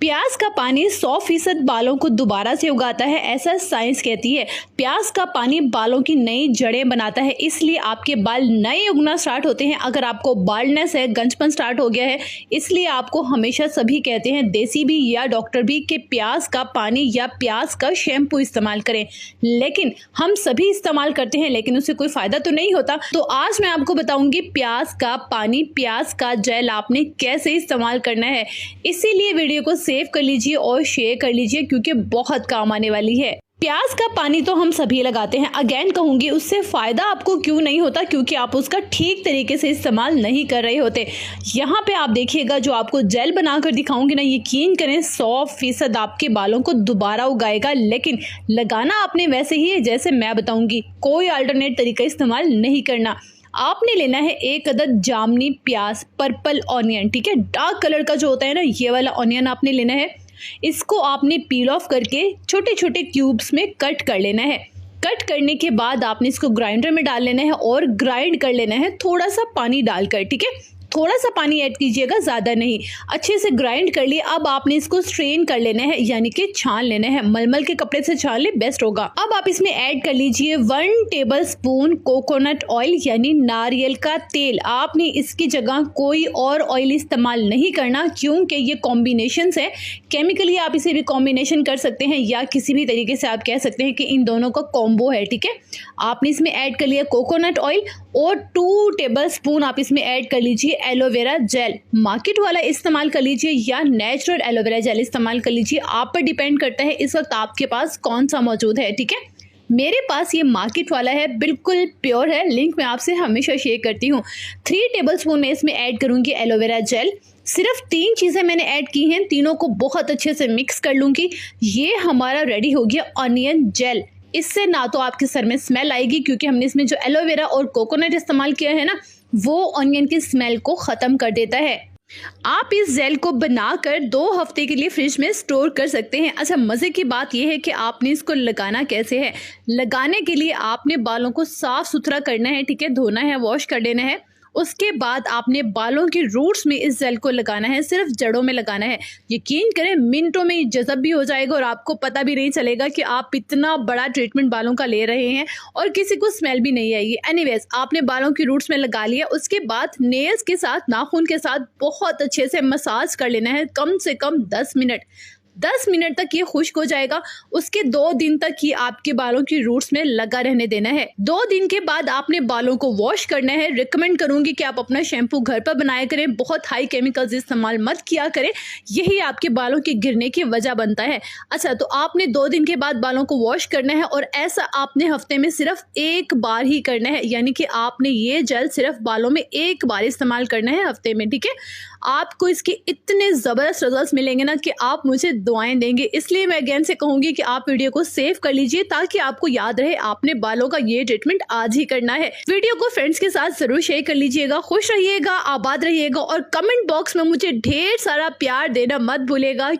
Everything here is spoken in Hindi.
प्याज का पानी 100% बालों को दोबारा से उगाता है, ऐसा साइंस कहती है। प्याज का पानी बालों की नई जड़ें बनाता है, इसलिए आपके बाल नए उगना स्टार्ट होते हैं। अगर आपको बाल्डनेस है, गंजपन स्टार्ट हो गया है, इसलिए आपको हमेशा सभी कहते हैं, देसी भी या डॉक्टर भी, कि प्याज का पानी या प्याज का शैम्पू इस्तेमाल करें। लेकिन हम सभी इस्तेमाल करते हैं, लेकिन उससे कोई फायदा तो नहीं होता। तो आज मैं आपको बताऊंगी प्याज का पानी, प्याज का जेल आपने कैसे इस्तेमाल करना है। इसीलिए वीडियो को सेव कर लीजिए और शेयर कर लीजिए, क्योंकि बहुत काम आने वाली है। प्याज का पानी तो हम सभी लगाते हैं, अगेन कहूंगी उससे फायदा आपको क्यों नहीं होता, क्योंकि आप उसका ठीक तरीके से इस्तेमाल नहीं कर रहे होते। यहाँ पे आप देखिएगा जो आपको जेल बनाकर दिखाऊंगी ना, यकीन करें 100% आपके बालों को दोबारा उगाएगा। लेकिन लगाना आपने वैसे ही है जैसे मैं बताऊंगी, कोई अल्टरनेट तरीका इस्तेमाल नहीं करना। आपने लेना है एक अदद जामनी प्याज, पर्पल ऑनियन, ठीक है, डार्क कलर का जो होता है ना, ये वाला ऑनियन आपने लेना है। इसको आपने पील ऑफ करके छोटे छोटे क्यूब्स में कट कर लेना है। कट करने के बाद आपने इसको ग्राइंडर में डाल लेना है और ग्राइंड कर लेना है, थोड़ा सा पानी डालकर, ठीक है, थोड़ा सा पानी ऐड कीजिएगा, ज़्यादा नहीं। अच्छे से ग्राइंड कर लिए। अब आपने इसको स्ट्रेन कर लेना है, यानी कि छान लेना है। मलमल के कपड़े से छान ले, बेस्ट होगा। अब आप इसमें ऐड कर लीजिए 1 टेबलस्पून कोकोनट ऑयल, यानी नारियल का तेल। आपने इसकी जगह कोई और ऑयल इस्तेमाल नहीं करना, क्योंकि ये कॉम्बिनेशन है। केमिकली आप इसे भी कॉम्बिनेशन कर सकते हैं, या किसी भी तरीके से आप कह सकते हैं कि इन दोनों का कॉम्बो है, ठीक है। आपने इसमें ऐड कर लिया कोकोनट ऑयल और 2 टेबलस्पून आप इसमें ऐड कर लीजिए एलोवेरा जेल। मार्केट वाला इस्तेमाल कर लीजिए या नेचुरल एलोवेरा जेल इस्तेमाल कर लीजिए, आप पर डिपेंड करता है इस वक्त आपके पास कौन सा मौजूद है, ठीक है। मेरे पास ये मार्केट वाला है, बिल्कुल प्योर है, लिंक मैं आपसे हमेशा शेयर करती हूँ। 3 टेबलस्पून में इसमें ऐड करूँगी एलोवेरा जेल। सिर्फ 3 चीज़ें मैंने ऐड की हैं, तीनों को बहुत अच्छे से मिक्स कर लूँगी। ये हमारा रेडी हो गया ऑनियन जेल। इससे ना तो आपके सर में स्मेल आएगी, क्योंकि हमने इसमें जो एलोवेरा और कोकोनट इस्तेमाल किया है ना, वो ऑनियन की स्मेल को ख़त्म कर देता है। आप इस जेल को बनाकर 2 हफ्ते के लिए फ्रिज में स्टोर कर सकते हैं। अच्छा, मज़े की बात यह है कि आपने इसको लगाना कैसे है। लगाने के लिए आपने बालों को साफ़ सुथरा करना है, ठीक है, धोना है, वॉश कर लेना है। उसके बाद आपने बालों के रूट्स में इस जेल को लगाना है, सिर्फ जड़ों में लगाना है। यकीन करें मिनटों में जज़ब भी हो जाएगा और आपको पता भी नहीं चलेगा कि आप इतना बड़ा ट्रीटमेंट बालों का ले रहे हैं, और किसी को स्मेल भी नहीं आएगी। एनीवेज, आपने बालों के रूट्स में लगा लिया। उसके बाद नेल्स के साथ, नाखून के साथ बहुत अच्छे से मसाज कर लेना है, कम से कम 10 मिनट। 10 मिनट तक ये खुश्क हो जाएगा। उसके 2 दिन तक ये आपके बालों की रूट्स में लगा रहने देना है। 2 दिन के बाद आपने बालों को वॉश करना है। रिकमेंड करूंगी कि आप अपना शैम्पू घर पर बनाया करें, बहुत हाई केमिकल्स इस्तेमाल मत किया करें, यही आपके बालों के गिरने की वजह बनता है। अच्छा, तो आपने 2 दिन के बाद बालों को वॉश करना है, और ऐसा आपने हफ्ते में सिर्फ 1 बार ही करना है, यानी कि आपने ये जेल सिर्फ बालों में 1 बार इस्तेमाल करना है हफ्ते में, ठीक है। आपको इसके इतने ज़बरदस्त रिजल्ट्स मिलेंगे ना कि आप मुझे दुआएं देंगे। इसलिए मैं अगेन से कहूँगी कि आप वीडियो को सेव कर लीजिए, ताकि आपको याद रहे आपने बालों का ये ट्रीटमेंट आज ही करना है। वीडियो को फ्रेंड्स के साथ ज़रूर शेयर कर लीजिएगा। खुश रहिएगा, आबाद रहिएगा, और कमेंट बॉक्स में मुझे ढेर सारा प्यार देना मत भूलिएगा।